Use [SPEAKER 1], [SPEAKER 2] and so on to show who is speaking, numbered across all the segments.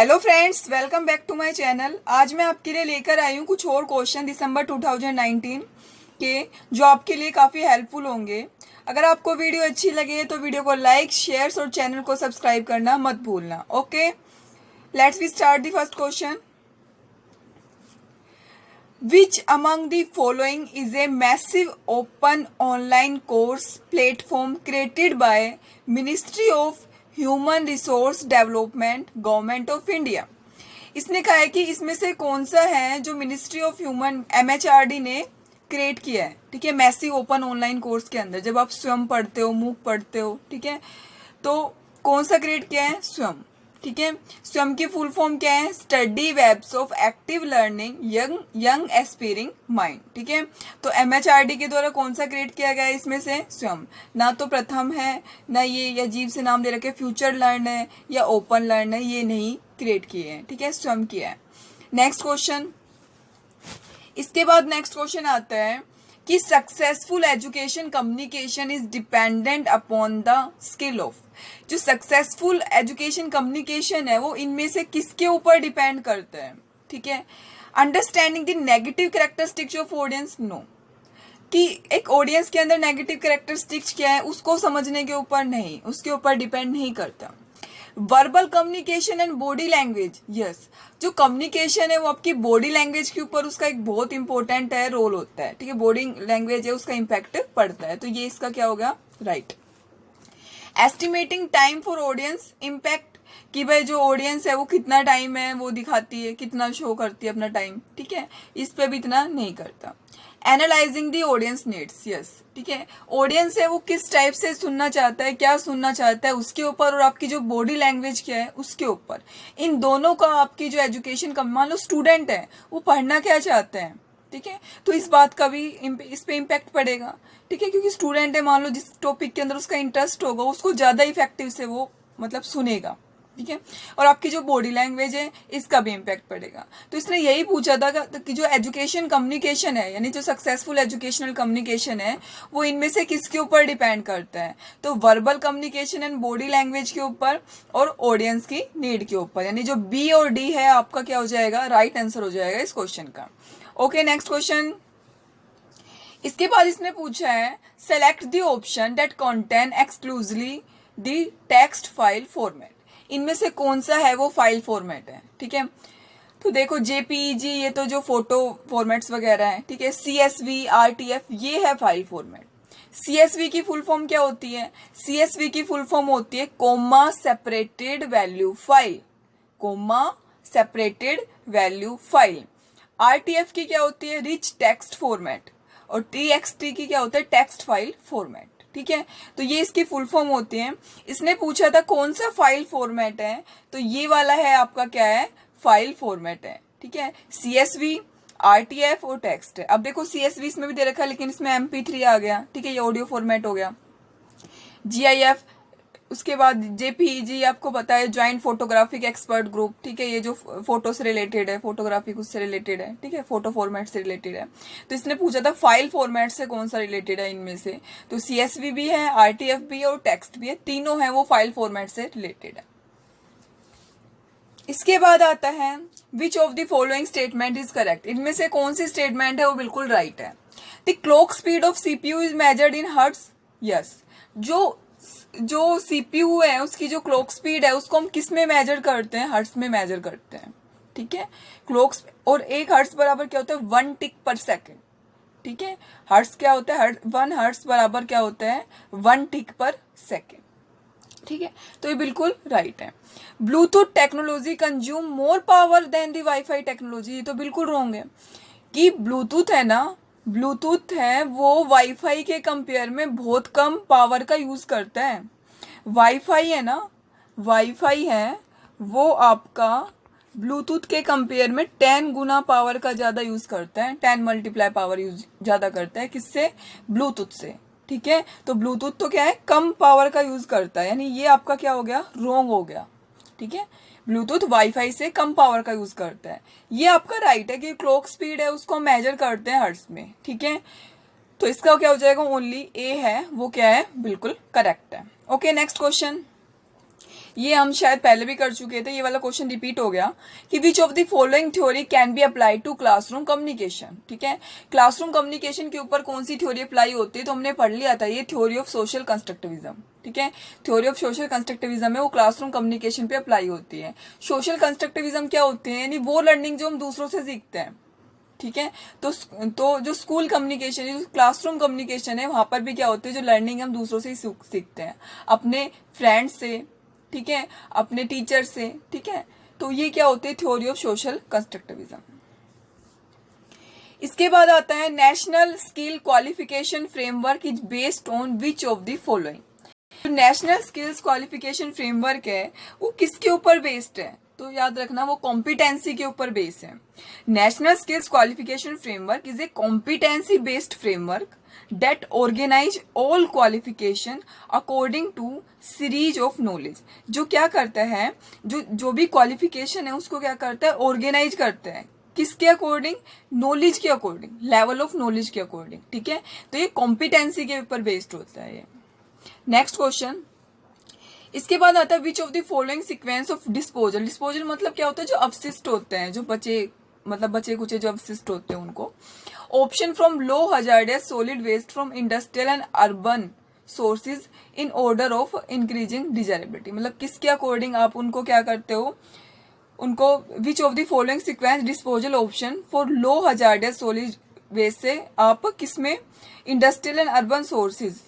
[SPEAKER 1] Hello friends, welcome back to my channel. आज मैं आपके लिए लेकर आई हूँ कुछ और क्वेश्चन दिसंबर 2019 के, जो आपके लिए काफ़ी हेल्पफुल होंगे। अगर आपको वीडियो अच्छी लगे तो वीडियो को लाइक, शेयर और चैनल को सब्सक्राइब करना मत भूलना। Okay, let's we start the first question. Which among the following is a massive open online course platform created by Ministry of human resource development, government of India? इसने कहा है कि इसमें से कौन सा है जो मिनिस्ट्री ऑफ ह्यूमन MHRD ने क्रिएट किया है। ठीक है, मैसिव ओपन ऑनलाइन कोर्स के अंदर जब आप स्वयं पढ़ते हो, मूक पढ़ते हो, ठीक है, तो कौन सा क्रिएट किया है? स्वयं। ठीक है, स्वयं की फुल फॉर्म क्या है? Study webs of active learning young aspiring mind. ठीक है, तो MHRD के द्वारा कौन सा क्रिएट किया गया है इसमें से? स्वयं। ना तो प्रथम है, ना ये अजीब से नाम दे रखे फ्यूचर लर्न है या ओपन लर्न है, ये नहीं क्रिएट किए हैं। ठीक है, स्वयं किया है। Next question. इसके बाद नेक्स्ट क्वेश्चन आता है कि successful education communication is dependent upon the skill of. जो सक्सेसफुल एजुकेशन कम्युनिकेशन है वो इनमें से किसके ऊपर डिपेंड करता है? ठीक है, understanding the negative characteristics of audience. No, कि एक ऑडियंस के अंदर नेगेटिव कैरेक्टरिस्टिक्स क्या है उसको समझने के ऊपर नहीं, उसके ऊपर डिपेंड नहीं करता। Verbal communication and body language. Yes, जो कम्युनिकेशन है वो आपकी बॉडी लैंग्वेज के ऊपर उसका एक बहुत इंपॉर्टेंट है रोल होता है। ठीक है, बॉडी लैंग्वेज है उसका इम्पैक्ट पड़ता है, तो ये इसका क्या होगा? Right. Estimating time for audience impact, कि भाई जो ऑडियंस है वो कितना टाइम है वो दिखाती है, कितना शो करती है अपना टाइम। ठीक है, इस पे भी इतना नहीं करता। Analysing the audience needs. Yes, ठीक है, ऑडियंस है वो किस टाइप से सुनना चाहता है, क्या सुनना चाहता है उसके ऊपर, और आपकी जो बॉडी लैंग्वेज क्या है उसके ऊपर। इन दोनों का आपकी जो एजुकेशन का, मान लो स्टूडेंट है वो पढ़ना क्या चाहते हैं, ठीक है, तो इस बात का भी इस पे इम्पैक्ट पड़ेगा। ठीक है, क्योंकि स्टूडेंट है, मान लो जिस टॉपिक के अंदर उसका इंटरेस्ट होगा उसको ज्यादा इफेक्टिव से वो मतलब सुनेगा। ठीक है, और आपकी जो बॉडी लैंग्वेज है इसका भी इम्पैक्ट पड़ेगा। तो इसने यही पूछा था कि जो एजुकेशन कम्युनिकेशन है, यानी जो सक्सेसफुल एजुकेशनल कम्युनिकेशन है वो इनमें से किसके ऊपर डिपेंड करता है? तो verbal communication and body language के ऊपर और ऑडियंस की नीड के ऊपर, यानी जो बी और डी है आपका क्या हो जाएगा? राइट आंसर हो जाएगा इस क्वेश्चन का। Okay, next question. इसके बाद इसने पूछा है select the option that contain exclusively the text file format. इनमें से कौन सा है वो फाइल फॉर्मेट है? ठीक है, तो देखो JPEG ये तो जो फोटो फॉर्मेट्स वगैरह है। ठीक है, CSV, RTF ये है फाइल फॉर्मेट। CSV की फुल फॉर्म क्या होती है? CSV की फुल फॉर्म होती है coma separated value file. Coma separated value file. RTF की क्या होती है? Rich text format. और TXT की क्या होता है? Text file format. ठीक है, तो ये इसकी फुल फॉर्म होती है। इसने पूछा था कौन सा फाइल फॉर्मेट है, तो ये वाला है आपका क्या है? फाइल फॉर्मेट है। ठीक है, CSV, RTF और टेक्स्ट है। अब देखो CSV इसमें भी दे रखा है लेकिन इसमें MP3 आ गया। ठीक है, ये ऑडियो फॉर्मेट हो गया। GIF, उसके बाद JPEG आपको पता है ज्वाइंट फोटोग्राफिक एक्सपर्ट ग्रुप। ठीक है, ये जो फोटो से रिलेटेड है, फोटोग्राफिक उससे रिलेटेड है। ठीक है, फोटो फॉर्मेट से रिलेटेड है। तो इसने पूछा था फाइल फॉर्मेट से कौन सा रिलेटेड है इनमें से, तो CSV भी है, RTF भी है और टेक्स्ट भी है, तीनों है वो फाइल फॉर्मेट से रिलेटेड है। इसके बाद आता है विच of the following statement is correct. इनमें से कौन सी स्टेटमेंट है वो बिल्कुल राइट है? The clock speed of CPU is measured in hertz. Yes, जो CPU है उसकी जो क्लॉक स्पीड है उसको हम किस में मेजर करते हैं? हर्ट्ज में मेजर करते हैं। ठीक है, क्लॉक, और एक हर्ट्ज बराबर क्या होता है? 1 टिक पर सेकेंड। ठीक है, हर्ट्ज क्या होता है? 1 हर्ट्ज बराबर क्या होता है? 1 टिक पर सेकेंड। ठीक है, तो ये बिल्कुल राइट है। Bluetooth technology consume more power than the WiFi technology. ये तो बिल्कुल रॉन्ग है कि ब्लूटूथ है ना, ब्लूटूथ है वो वाईफाई के कंपेयर में बहुत कम पावर का यूज करता है। वाईफाई है ना, वाईफाई है वो आपका ब्लूटूथ के कंपेयर में 10 गुना पावर का ज्यादा यूज करता है, 10 मल्टीप्लाई पावर यूज ज्यादा करता है। किससे? ब्लूटूथ से। ठीक है, तो ब्लूटूथ तो क्या है? कम पावर का यूज करता है, यानी ये आपका क्या हो गया? रॉन्ग हो गया। ठीक है, ब्लूटूथ वाईफाई से कम पावर का यूज करता है। ये आपका राइट है कि क्लॉक स्पीड है उसको मेजर करते हैं हर्ट्ज में। ठीक है, तो इसका क्या हो जाएगा? ओनली A है वो क्या है? बिल्कुल करेक्ट है। Okay, next question. ये हम शायद पहले भी कर चुके थे, ये वाला क्वेश्चन रिपीट हो गया कि which of the following theory can be applied to classroom communication. ठीक है, क्लासरूम कम्युनिकेशन के ऊपर कौन सी थ्योरी अप्लाई होती है, तो हमने पढ़ लिया था ये थ्योरी ऑफ सोशल कंस्ट्रक्टिविज्म। ठीक है, थ्योरी ऑफ सोशल कंस्ट्रक्टिविज्म है वो क्लासरूम कम्युनिकेशन पे अप्लाई होती है। सोशल कंस्ट्रक्टिविज्म क्या होती है, यानी वो लर्निंग जो हम दूसरों से सीखते हैं। ठीक है, तो जो स्कूल कम्युनिकेशन है, जो क्लासरूम कम्युनिकेशन है, वहां पर भी क्या होती है, जो लर्निंग हम दूसरों से ही सीखते हैं, अपने फ्रेंड्स से, ठीक है, अपने टीचर से। ठीक है, तो ये क्या होती है, थ्योरी ऑफ सोशल कंस्ट्रक्टिविज्म। इसके बाद आता है national skill qualification framework is based on which of the following. जो नेशनल स्किल्स क्वालिफिकेशन फ्रेमवर्क है वो किसके ऊपर बेस्ड है, तो याद रखना वो कॉम्पिटेंसी के ऊपर बेस्ड है। National skills qualification framework is a competency based framework that organize all qualification according to series of knowledge। जो क्या करता है, जो भी क्वालिफिकेशन है उसको क्या करता है, ऑर्गेनाइज करता है, किसके अकॉर्डिंग, नॉलेज के अकॉर्डिंग, लेवल ऑफ नॉलेज के अकॉर्डिंग। ठीक है, तो ये कॉम्पिटेंसी के ऊपर बेस्ड होता है ये। नेक्स्ट क्वेश्चन, इसके बाद आता है विच of the following sequence of disposal. Disposal मतलब क्या होता है, जो अपशिष्ट होते हैं, जो बचे कुचे जो अपशिष्ट होते हैं उनको। Option from low hazardous solid waste from industrial and urban sources in order of increasing desirability. मतलब किसके अकॉर्डिंग आप उनको क्या करते हो, उनको which of the following sequence disposal option for low hazardous solid waste से आप किसमें, इंडस्ट्रियल एंड अर्बन सोर्सेज,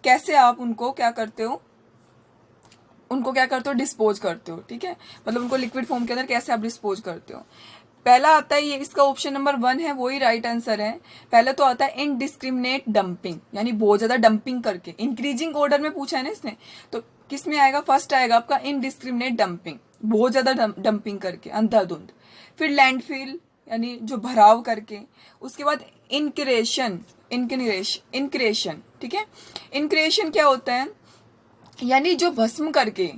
[SPEAKER 1] कैसे आप उनको क्या करते हो, डिस्पोज करते हो। ठीक है, मतलब उनको लिक्विड फॉर्म के अंदर कैसे आप डिस्पोज करते हो। पहला आता है ये, इसका ऑप्शन नंबर 1 है वही राइट आंसर है। पहले तो आता है इनडिस्क्रिमिनेट डंपिंग, यानी बहुत ज्यादा डंपिंग करके, इंक्रीजिंग ऑर्डर में पूछा है ना इसने, तो किस में आएगा, फर्स्ट आएगा आपका इनडिस्क्रिमिनेट डंपिंग, बहुत ज्यादा डंपिंग करके, अंधाधुंध। फिर लैंडफिल यानी जो भराव करके, उसके बाद इनक्रेशन। ठीक है, इनक्रेशन क्या होता है, यानी जो भस्म करके,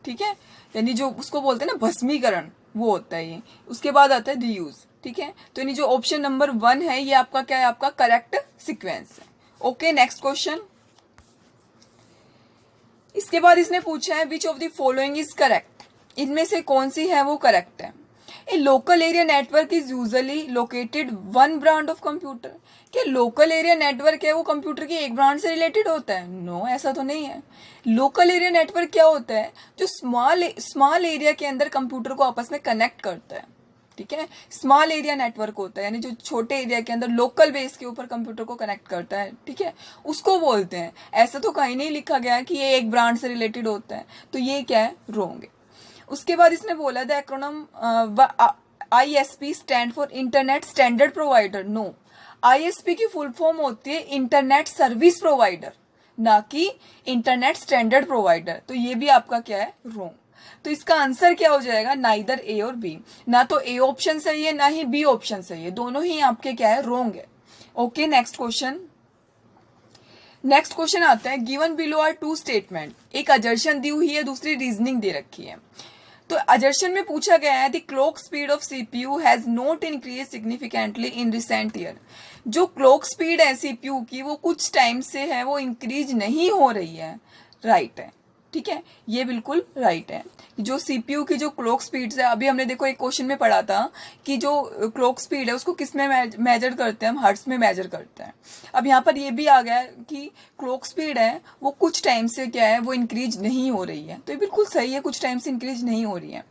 [SPEAKER 1] ठीक है, यानी जो उसको बोलते हैं ना भस्मीकरण, वो होता है ये। उसके बाद आता है रीयूज। ठीक है, तो यानी जो ऑप्शन नंबर 1 है ये आपका क्या है, आपका करेक्ट सीक्वेंस है। Okay, next question. इसके बाद इसने पूछा है विच of the following is correct, इनमें से कौन सी है वो करेक्ट है। ए local area network is usually located one brand of computer. क्या लोकल एरिया नेटवर्क है वो कंप्यूटर की एक ब्रांड से रिलेटेड होता है, नो ऐसा तो नहीं है। लोकल एरिया नेटवर्क क्या होता है, जो स्मॉल एरिया के अंदर कंप्यूटर को आपस में कनेक्ट करता है। ठीक है, स्मॉल एरिया नेटवर्क होता है, यानी जो छोटे एरिया के अंदर लोकल बेस के ऊपर कंप्यूटर को कनेक्ट करता है। ठीक है, उसको बोलते हैं। ऐसा तो कहीं नहीं लिखा गया कि ये एक ब्रांड से रिलेटेड होता है, तो ये क्या है, रॉन्ग है। उसके बाद इसने बोला the acronym ISP stand for internet standard provider. No, ISP की फुल फॉर्म होती है इंटरनेट सर्विस प्रोवाइडर, ना कि इंटरनेट स्टैंडर्ड प्रोवाइडर। तो ये भी आपका क्या है, रॉन्ग। तो इसका आंसर क्या हो जाएगा, नाइदर ए और बी। ना तो ए ऑप्शन सही है ना ही बी ऑप्शन सही है, दोनों ही आपके क्या है, रॉन्ग है। Okay, next question. Next question आता है given below are two statement. एक अजर्शन दी हुई है, दूसरी रीजनिंग दे रखी है। तो अजर्शन में पूछा गया है the clock speed of CPU has not increase significantly in recent year. जो क्लॉक स्पीड है CPU की वो कुछ टाइम से है वो इंक्रीज नहीं हो रही है, राइट है। ठीक है, ये बिल्कुल राइट है। जो CPU की जो क्लॉक स्पीड है, अभी हमने देखो एक क्वेश्चन में पढ़ा था कि जो क्लॉक स्पीड है उसको किस में मेजर करते हैं, हम हर्ट्ज में मेजर करते हैं। अब यहाँ पर ये भी आ गया कि क्लॉक स्पीड है वो कुछ टाइम से क्या है, वो इंक्रीज नहीं हो रही है, तो ये बिल्कुल सही है, कुछ टाइम से इंक्रीज नहीं हो रही है।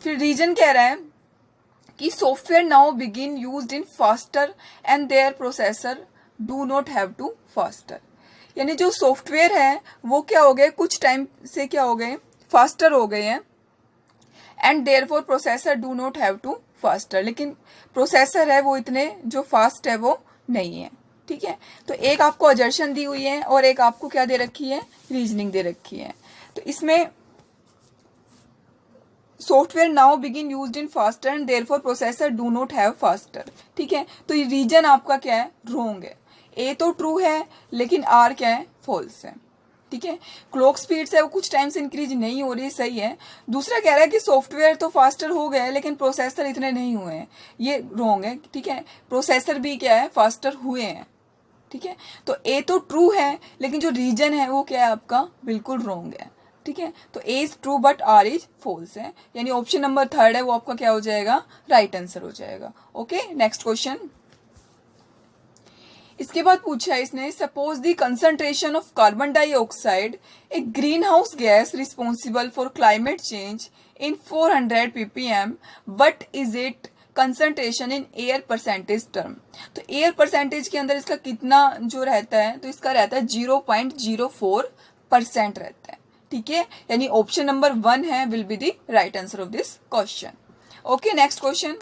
[SPEAKER 1] फिर रीजन कह रहा है कि software now begin used in faster and their processor do not have to faster. यानी जो सॉफ्टवेयर है वो क्या हो गए, कुछ टाइम से क्या हो गए, फास्टर हो गए हैं, and therefore processor do not have to faster. लेकिन प्रोसेसर है वो इतने जो फास्ट है वो नहीं है। ठीक है, तो एक आपको अजर्शन दी हुई है और एक आपको क्या दे रखी है, रीजनिंग दे रखी है। तो इसमें software now begin used in faster and therefore processor do not have faster. ठीक है, तो ये रीजन आपका क्या है, रॉन्ग है। ए तो ट्रू है लेकिन आर क्या है, फॉल्स है। ठीक है, क्लॉक स्पीड से वो कुछ टाइम से इंक्रीज नहीं हो रही, सही है। दूसरा कह रहा है कि सॉफ्टवेयर तो फास्टर हो गए लेकिन प्रोसेसर इतने नहीं हुए हैं, ये रॉन्ग है। ठीक है, प्रोसेसर भी क्या है, फास्टर हुए हैं। ठीक है, तो ए तो ट्रू है लेकिन जो रीजन है वो क्या है आपका, बिल्कुल रॉन्ग है। ठीक है, तो A is true but R is false है, यानी ऑप्शन नंबर थर्ड है वो आपका क्या हो जाएगा, राइट आंसर हो जाएगा। Okay, next question. इसके बाद पूछा है इसने, suppose the concentration of carbon dioxide, A green house gas responsible for climate change in 400 ppm, but is it concentration in air percentage term. तो एयर परसेंटेज के अंदर इसका कितना जो रहता है, तो इसका रहता है 0.04% रहता है। ठीक है, यानी ऑप्शन नंबर 1 है will be the right answer of this question. Okay, next question.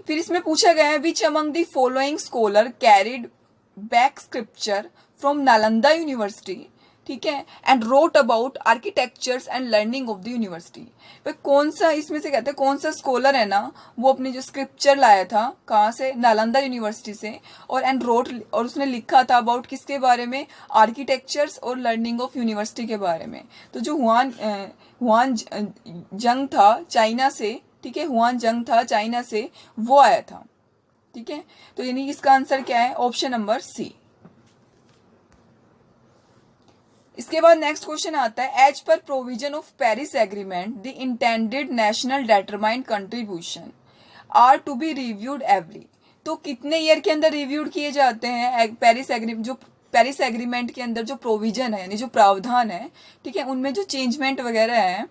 [SPEAKER 1] फिर इसमें पूछा गया है, which among the following scholar carried back scripture from Nalanda university, ठीक है, and wrote about architectures and learning of the university. भाई कौन सा इसमें से कहते हैं, कौन सा स्कॉलर है ना, वो अपनी जो स्क्रिप्चर लाया था कहाँ से, नालंदा यूनिवर्सिटी से, और एंड रोट, और उसने लिखा था अबाउट किसके बारे में, आर्किटेक्चर्स और लर्निंग ऑफ यूनिवर्सिटी के बारे में। तो जो हुआन जंग था चाइना से, ठीक है, हुआन जंग था चाइना से, वो आया था। ठीक है, तो यानी इसका आंसर क्या है, ऑप्शन नंबर सी। इसके बाद नेक्स्ट क्वेश्चन आता है, as per provision of Paris agreement the intended national determined contribution are to be reviewed every. तो कितने ईयर के अंदर रिव्यूड किए जाते हैं पेरिस एग्रीमेंट, जो पेरिस एग्रीमेंट के अंदर जो प्रोविजन है यानी जो प्रावधान है, ठीक है, उनमें जो चेंजमेंट वगैरह है,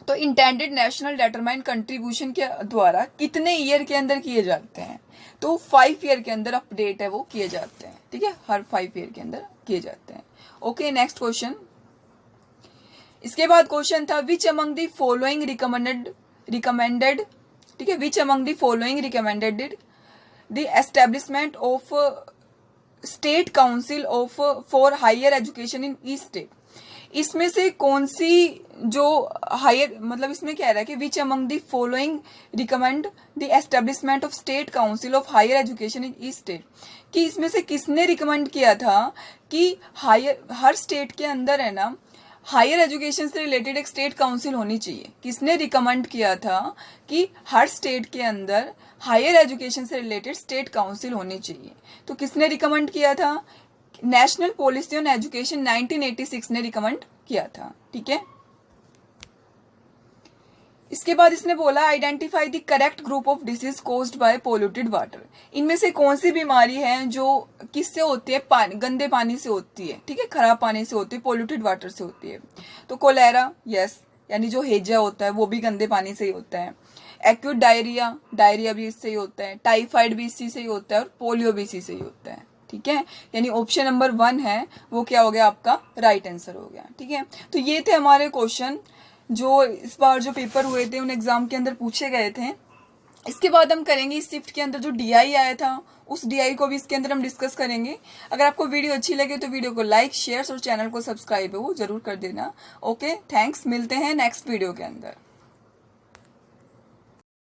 [SPEAKER 1] तो इंटेंडेड नेशनल डिटरमाइंड कंट्रीब्यूशन के द्वारा कितने ईयर के अंदर किए जाते हैं, तो 5 ईयर के अंदर अपडेट है वो किए जाते हैं। ठीक है, हर 5 ईयर के अंदर किए जाते हैं। Okay, next question. इसके बाद क्वेश्चन था, which among the following recommended, ठीक है, which among the following recommended the establishment of state council of for higher education in each state. इसमें से कौन सी जो हायर, मतलब इसमें कह रहा है कि which among the following recommend the establishment of state council of higher education in each state, कि इसमें से किसने रिकमेंड किया था कि हर स्टेट के अंदर है ना हायर एजुकेशन से रिलेटेड एक स्टेट काउंसिल होनी चाहिए। किसने रिकमेंड किया था कि हर स्टेट के अंदर हायर एजुकेशन से रिलेटेड स्टेट काउंसिल होनी चाहिए, तो किसने रिकमेंड किया था, नेशनल पॉलिसी ऑन एजुकेशन 1986 ने रिकमेंड किया था। ठीक है, इसके बाद इसने बोला, identify the correct group of disease caused by polluted water. इनमें से कौन सी बीमारी है जो किससे होती है, पानी, गंदे पानी से होती है, ठीक है, खराब पानी से होती है, पोल्यूटेड वाटर से होती है। तो कोलेरा, यस, यानी जो हेजा होता है वो भी गंदे पानी से ही होता है। एक्यूट डायरिया, डायरिया भी इससे ही होता है। टाइफाइड भी इसी से ही होता है, और पोलियो भी इसी से ही होता है। ठीक है, यानी ऑप्शन नंबर 1 है वो क्या हो गया, आपका राइट आंसर हो गया। ठीक है, तो ये थे हमारे क्वेश्चन जो इस बार जो पेपर हुए थे उन एग्जाम के अंदर पूछे गए थे। इसके बाद हम करेंगे इस शिफ्ट के अंदर जो डीआई आया था उस डीआई को भी इसके अंदर हम डिस्कस करेंगे। अगर आपको वीडियो अच्छी लगे तो वीडियो को लाइक, शेयर और चैनल को सब्सक्राइब है वो जरूर कर देना। ओके, थैंक्स, मिलते हैं नेक्स्ट वीडियो के अंदर।